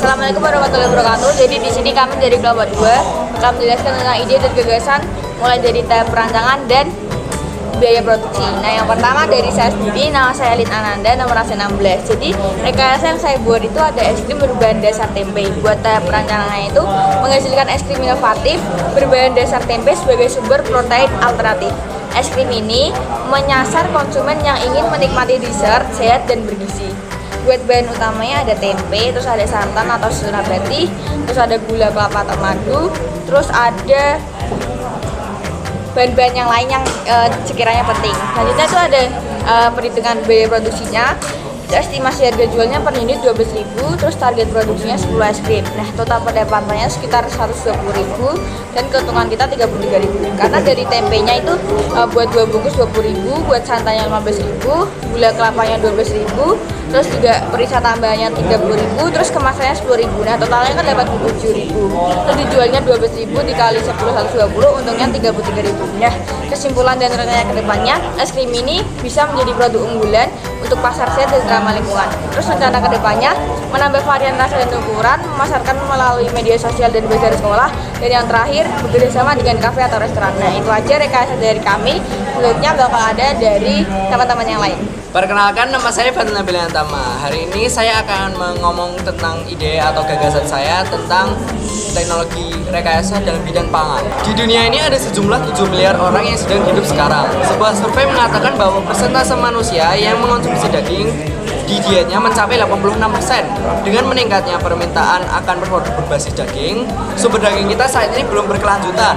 Assalamualaikum warahmatullahi wabarakatuh. Jadi di sini kami dari kelompok 2 akan menjelaskan tentang ide dan gagasan mulai dari tahap perancangan dan biaya produksi. Nah, yang pertama dari saya sendiri, nama saya Lin Ananda, nomor absen 16. Jadi rekayasa yang saya buat itu ada es krim berbahan dasar tempe. Buat tahap perancangannya itu menghasilkan es krim inovatif berbahan dasar tempe sebagai sumber protein alternatif. Es krim ini menyasar konsumen yang ingin menikmati dessert sehat dan bergizi. Buat bahan utamanya ada tempe, terus ada santan atau susu nabati, terus ada gula kelapa atau madu, terus ada bahan-bahan yang lain yang sekiranya penting. Selanjutnya itu ada perhitungan biaya produksinya. Estimasi harga jualnya per unit 12.000, terus target produksinya 10 es krim. Nah, total pendapatannya sekitar 120.000 dan keuntungan kita 33.000. Karena dari tempenya itu buat 2 bungkus 20.000, buat santannya 15.000, gula kelapanya 12.000, terus juga perisa tambahannya 30.000, terus kemasannya 10.000. Nah, totalnya kan dapat 7.000. Terus dijualnya 12.000 dikali 10 120, untungnya 33.000. Nah, kesimpulan dan rencana ke depannya, es krim ini bisa menjadi produk unggulan untuk pasar sehat dan ramah lingkungan. Terus rencana kedepannya menambah varian rasa dan ukuran, memasarkan melalui media sosial dan bazar sekolah, dan yang terakhir bekerjasama dengan kafe atau restoran. Nah, itu aja rekayasa dari kami. Selanjutnya bakal ada dari teman-teman yang lain. Perkenalkan, nama saya Fatul Nabila Antama. Hari ini saya akan ngomong tentang ide atau gagasan saya tentang teknologi rekayasa dalam bidang pangan. Di dunia ini ada sejumlah 7 miliar orang yang sedang hidup sekarang. Sebuah survei mengatakan bahwa persentase manusia yang mengonsumsi daging di dietnya mencapai 86%. Dengan meningkatnya permintaan akan produk berbasis daging, sumber daging kita saat ini belum berkelanjutan.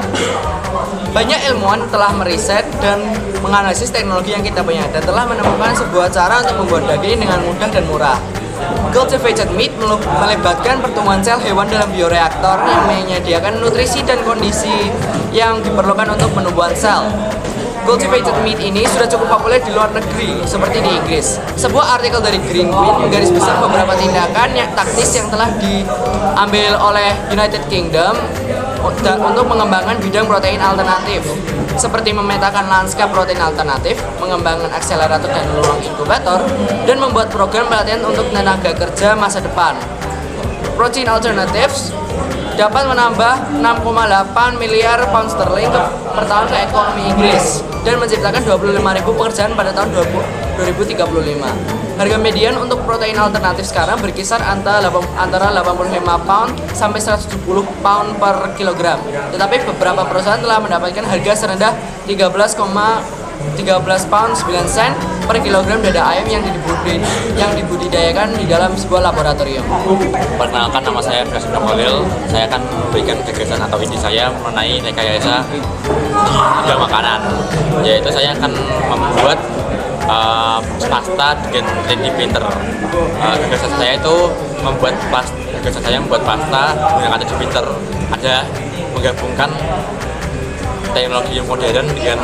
Banyak ilmuwan telah meriset dan menganalisis teknologi yang kita punya dan telah menemukan sebuah cara untuk membuat daging dengan mudah dan murah. Cultivated meat melibatkan pertumbuhan sel hewan dalam bioreaktor yang menyediakan nutrisi dan kondisi yang diperlukan untuk penumbuhan sel. Cultivated meat ini sudah cukup populer di luar negeri, seperti di Inggris. Sebuah artikel dari Green Queen menggaris besar beberapa tindakan yang taktis yang telah diambil oleh United Kingdom untuk mengembangkan bidang protein alternatif, seperti memetakan lanskap protein alternatif, mengembangkan akselerator dan ruang inkubator, dan membuat program pelatihan untuk tenaga kerja masa depan. Protein alternatives dapat menambah 6,8 miliar pound sterling per tahun ke ekonomi Inggris dan menciptakan 25.000 pekerjaan pada tahun 2035. Harga median untuk protein alternatif sekarang berkisar antara 85 pound sampai 170 pound per kilogram. Tetapi beberapa perusahaan telah mendapatkan harga serendah 13 pound 9 sen per kilogram dada ayam yang dibudidayakan di dalam sebuah laboratorium. Perkenalkan, nama saya Firas Khalil. Saya akan memberikan gagasan atau ide saya mengenai rekayasa di bidang makanan. Yaitu saya akan membuat pasta dengan 3D printer. Gagasan saya itu membuat pasta menggunakan 3D printer. Ada menggabungkan teknologi yang modern dengan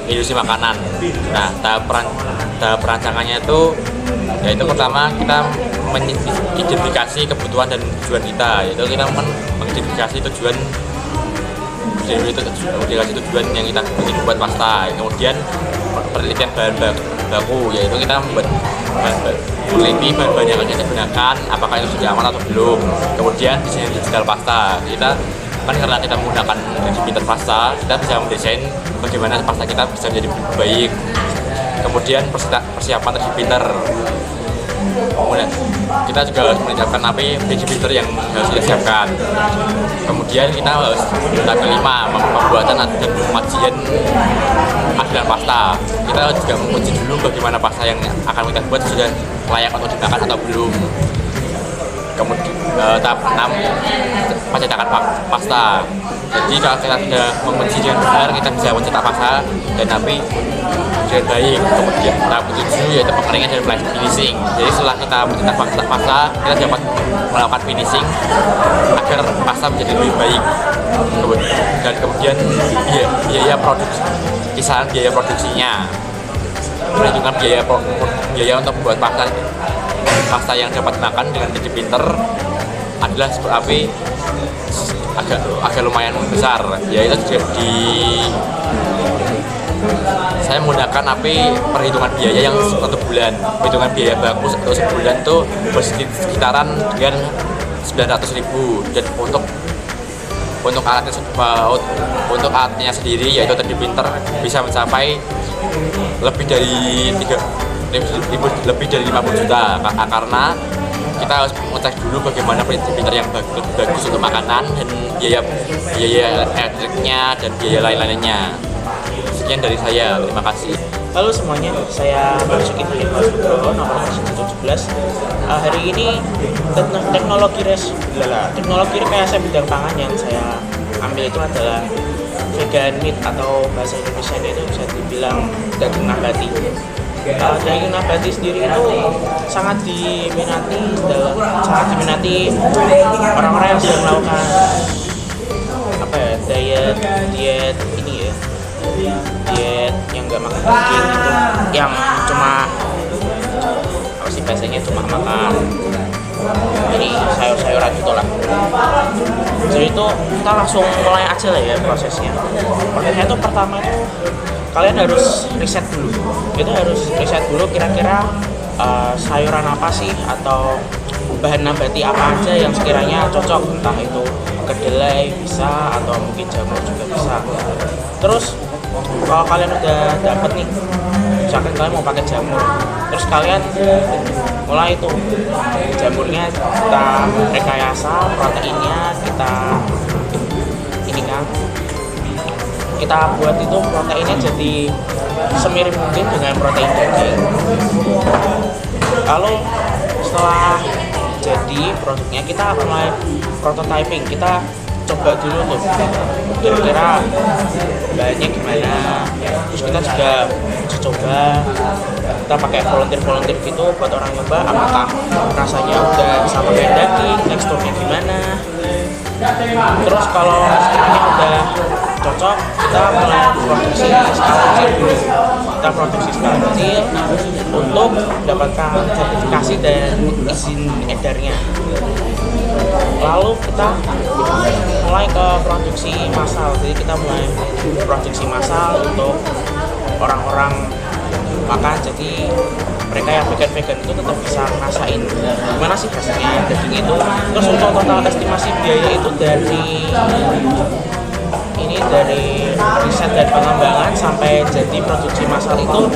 industri makanan. Nah, tahap perancangannya itu yaitu pertama kita mengidentifikasi kebutuhan dan tujuan kita, yaitu kita mengidentifikasi tujuan yang kita ingin buat pasta. Kemudian penelitian bahan baku, yaitu kita meneliti bahan-bahan yang akan kita gunakan, apakah itu sudah aman atau belum. Kemudian desain digital pasta, kita kan karena kita menggunakan 3D printer pasta, kita bisa mendesain bagaimana pasta kita bisa menjadi lebih baik. Kemudian persiapan 3D printer, kemudian kita juga harus menyiapkan 3D printer yang harus kita siapkan. Kemudian kita harus tahap kelima, pembuatan dan pengajian adonan pasta. Kita juga menguji dulu bagaimana pasta yang akan kita buat sudah layak untuk dimakan atau belum. Kemudian tahap 6, pencetakan pasta. Jadi kalau kita sudah menguji dengan benar, kita bisa mencetak pasta dan dengan baik. Kemudian tahap 7 yaitu pengeringan dan finishing. Jadi setelah kita mencetak pasta, kita dapat melakukan finishing agar pasta menjadi lebih baik. Dan kemudian kisaran biaya produksinya, perhitungan biaya untuk membuat pasta yang dapat dimakan dengan 3D printer adalah agak lumayan besar, yaitu saya menggunakan perhitungan biaya yang 1 bulan. Perhitungan biaya bagus untuk sebulan itu bersekitaran dengan 900.000, dan untuk alatnya sendiri yaitu 3D printer bisa mencapai lebih dari 50 juta, karena kita harus mengecek dulu bagaimana 3D printer yang bagus untuk makanan dan biaya elektriknya dan biaya lain-lainnya. Sekian dari saya, terima kasih. Halo semuanya, saya Marzuki Mas Nugroho, nomor 17. Hari ini teknologi rekayasa bidang pangan yang saya ambil itu adalah vegan meat, atau bahasa Indonesia itu bisa dibilang daging nabati. Daging nabati sendiri itu sangat diminati orang-orang yang sedang melakukan diet ini ya, diet yang nggak makan daging itu, yang cuma bahasanya cuma makan ini sayur-sayuran gitulah. Jadi itu kita langsung mulai aja lah ya prosesnya. Prosesnya itu pertama itu kalian harus riset dulu. Itu harus riset dulu kira-kira sayuran apa sih atau bahan nabati apa aja yang sekiranya cocok, entah itu kedelai bisa atau mungkin jamur juga bisa. Terus kalau kalian udah dapet nih, misalkan kalian mau pakai jamur, terus kalian mulai itu jamurnya kita rekayasa, proteinnya kita buat itu proteinnya jadi semirip mungkin dengan protein daging. Lalu setelah jadi produknya, kita mulai prototyping, kita coba dulu tuh kira-kira bahannya gimana, terus kita juga coba kita pakai volunteer gitu buat orang nyoba apakah rasanya udah sama kayak daging, teksturnya gimana. Terus kalau sekiranya udah cocok, kita mulai produksi skala kecil dulu. Kita produksi skala kecil untuk mendapatkan sertifikasi dan izin edarnya. Lalu kita mulai ke produksi massal. Jadi kita mulai produksi massal untuk orang-orang makan. Jadi mereka yang vegan itu tetap bisa ngerasain gimana sih rasanya daging itu. Terus untuk total estimasi biaya itu dari riset dan pengembangan sampai jadi produksi massal itu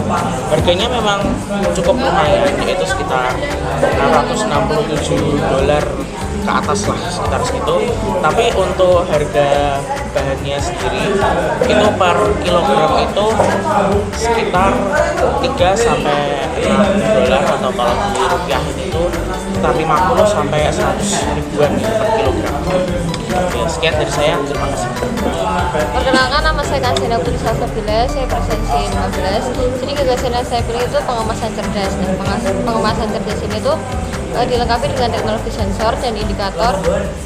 harganya memang cukup lumayan, yaitu sekitar $667 ke atas lah, sekitar segitu. Tapi untuk harga bahannya sendiri itu per kilogram itu sekitar 3 sampai $6 atau kalau di rupiah itu sekitar 50 sampai 100 ribuan per kilogram. Ya, sekian dari saya, terima kasih. Perkenalkan, nama saya Kansina Putri Salsabila, saya presensi 15. Jadi gagasan yang saya pilih itu pengemasan cerdas. Nah, pengemasan cerdas ini tuh dilengkapi dengan teknologi sensor dan indikator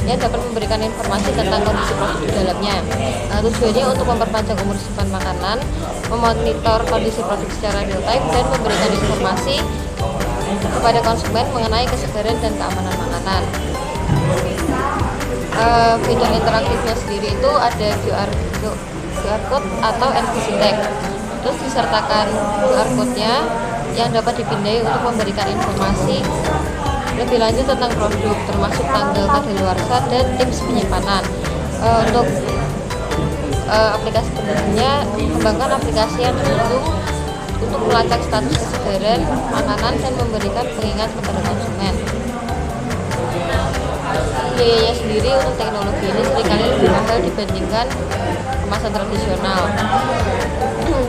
yang dapat memberikan informasi tentang kondisi produk di dalamnya. Tujuannya untuk memperpanjang umur simpan makanan, memonitor kondisi produk secara real time, dan memberikan informasi kepada konsumen mengenai kesegaran dan keamanan makanan. Fitur interaktifnya sendiri itu ada QR code atau NFC tag. Terus disertakan QR code-nya yang dapat dipindai untuk memberikan informasi lebih lanjut tentang produk, termasuk tanggal kadaluarsa dan tips penyimpanan. Untuk aplikasi pendukungnya, kembangkan aplikasi yang didukung untuk melacak status kesegaran makanan dan memberikan pengingat kepada konsumen. Biayanya sendiri untuk teknologi ini seringkali lebih mahal dibandingkan kemasan tradisional.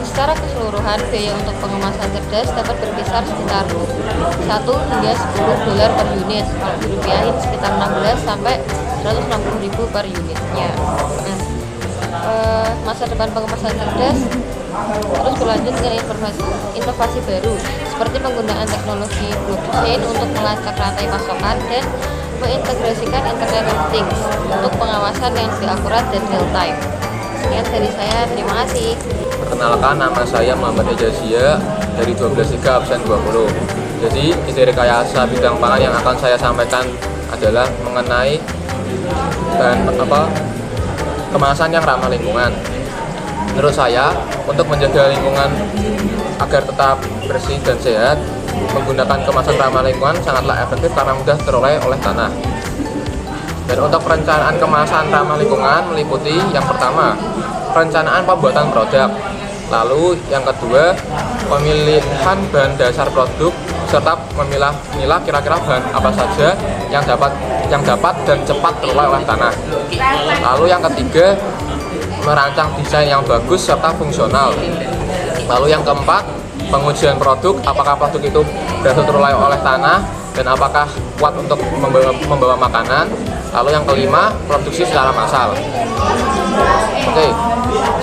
Secara keseluruhan, biaya untuk pengemasan cerdas dapat berkisar sekitar 1 hingga $10 per unit. Kalau dirupiahin sekitar 16 sampai 160.000 per unitnya. Masa depan pengemasan cerdas terus berlanjut dengan inovasi baru seperti penggunaan teknologi blockchain untuk melacak rantai pasokan dan mengintegrasikan Internet of Things untuk pengawasan yang lebih akurat dan real time. Sekian dari saya, terima kasih. Perkenalkan, nama saya Muhammad Ejazia dari 12 absen 20. Jadi ide rekayasa bidang pangan yang akan saya sampaikan adalah mengenai kemasan yang ramah lingkungan. Menurut saya, untuk menjaga lingkungan agar tetap bersih dan sehat, menggunakan kemasan ramah lingkungan sangatlah efektif karena mudah teroleh oleh tanah. Dan untuk perencanaan kemasan ramah lingkungan meliputi yang pertama, perencanaan pembuatan produk. Lalu yang kedua, pemilihan bahan dasar produk serta memilah kira-kira bahan apa saja yang dapat dan cepat terurai oleh tanah. Lalu yang ketiga, merancang desain yang bagus serta fungsional. Lalu yang keempat, pengujian produk, apakah produk itu berhasil terurai oleh tanah dan apakah kuat untuk membawa makanan. Lalu yang kelima, produksi secara massal. Oke.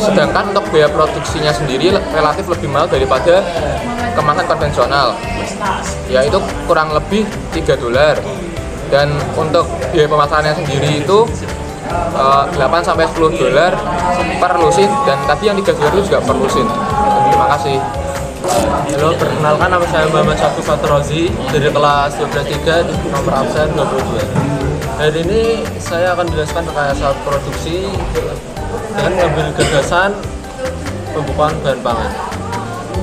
Sedangkan untuk biaya produksinya sendiri relatif lebih mahal daripada kemasan konvensional, yaitu kurang lebih $3. Dan untuk biaya pemasarannya sendiri itu $8-10 per lusin, dan tadi yang $3 itu juga per lusin. Terima kasih. Halo, perkenalkan nama saya Muhammad Syafiq Fatrozi dari kelas 12-3 nomor absen 22. Hari ini saya akan menjelaskan rekayasa produksi dengan mengambil gagasan pembukaan bahan pangan.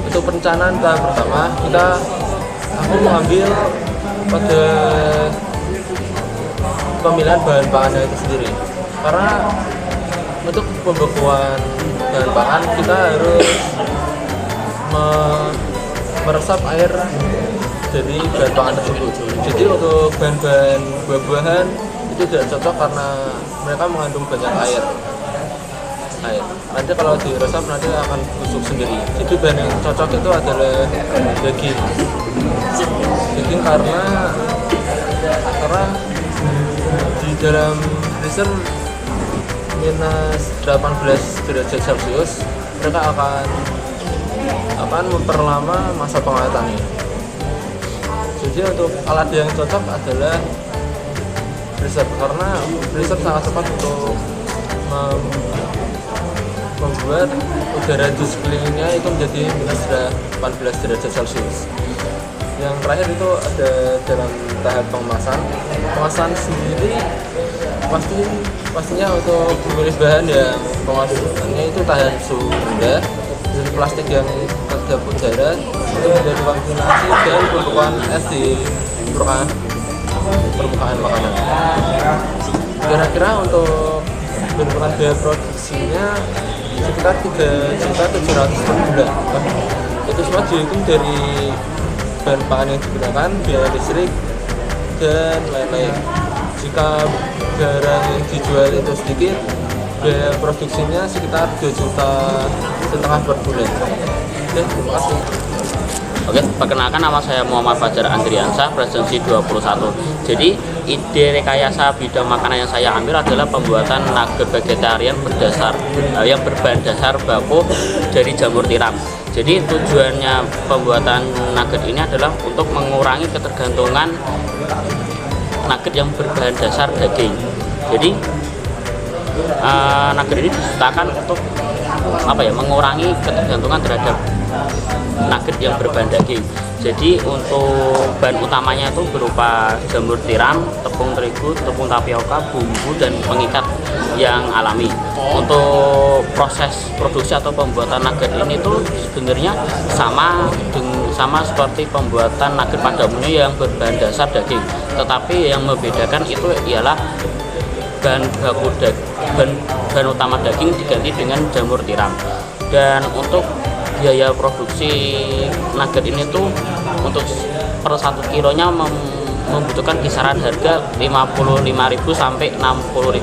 Untuk perencanaan tahap pertama, aku mengambil pada pemilihan bahan pangannya itu sendiri. Karena untuk pembekuan bahan pangan kita harus meresap air dari bahan pangan tersebut. Jadi untuk bahan-bahan buah-buahan itu tidak cocok karena mereka mengandung banyak air. Nanti kalau diresap nanti akan busuk sendiri. Jadi bahan yang cocok itu adalah daging karena di dalam freezer minus 18 derajat Celcius mereka akan memperlama masa pengawetannya. Jadi untuk alat yang cocok adalah freezer karena freezer sangat cepat untuk membuat udara di sekelilingnya itu menjadi minus 18 derajat Celcius. Yang terakhir itu ada dalam tahap pengemasan sendiri pastinya untuk memilih bahan yang pengemasannya itu tahan suhu rendah dan plastik yang kedap udara itu menjadi kontaminasi dan pembekuan es di permukaan makanan. Kira-kira untuk bentukan biaya produksinya sekitar 3.700.000 per bulan. Itu semua dihitung dari bahan pangan yang digunakan, biaya listrik, dan lain-lain. Jika barang yang dijual itu sedikit, biaya produksinya sekitar 2,5 juta per bulan. Oke, terima kasih. Oke, perkenalkan nama saya Muhammad Fajar Andriansyah, presensi 21. Jadi, ide rekayasa bidang makanan yang saya ambil adalah pembuatan nugget vegetarian yang berbahan dasar bako dari jamur tiram. Jadi, tujuannya pembuatan nugget ini adalah untuk mengurangi ketergantungan nugget yang berbahan dasar daging. Jadi, nugget ini diciptakan untuk mengurangi ketergantungan terhadap nugget yang berbahan daging. Jadi untuk bahan utamanya itu berupa jamur tiram, tepung terigu, tepung tapioka, bumbu, dan pengikat yang alami. Untuk proses produksi atau pembuatan nugget ini tuh sebenarnya sama seperti pembuatan nugget pada umumnya yang berbahan dasar daging. Tetapi yang membedakan itu ialah bahan utama daging diganti dengan jamur tiram. Dan untuk biaya produksi nugget ini tuh untuk per 1 kilonya membutuhkan kisaran harga 55.000 sampai 60.000.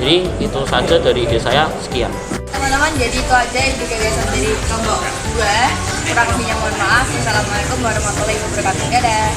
Jadi itu saja dari ide saya, sekian. Teman-teman, jadi itu aja ide gagasan dari kelompok 2. Kurang lebihnya mohon maaf. Assalamualaikum warahmatullahi wabarakatuh. Dadah.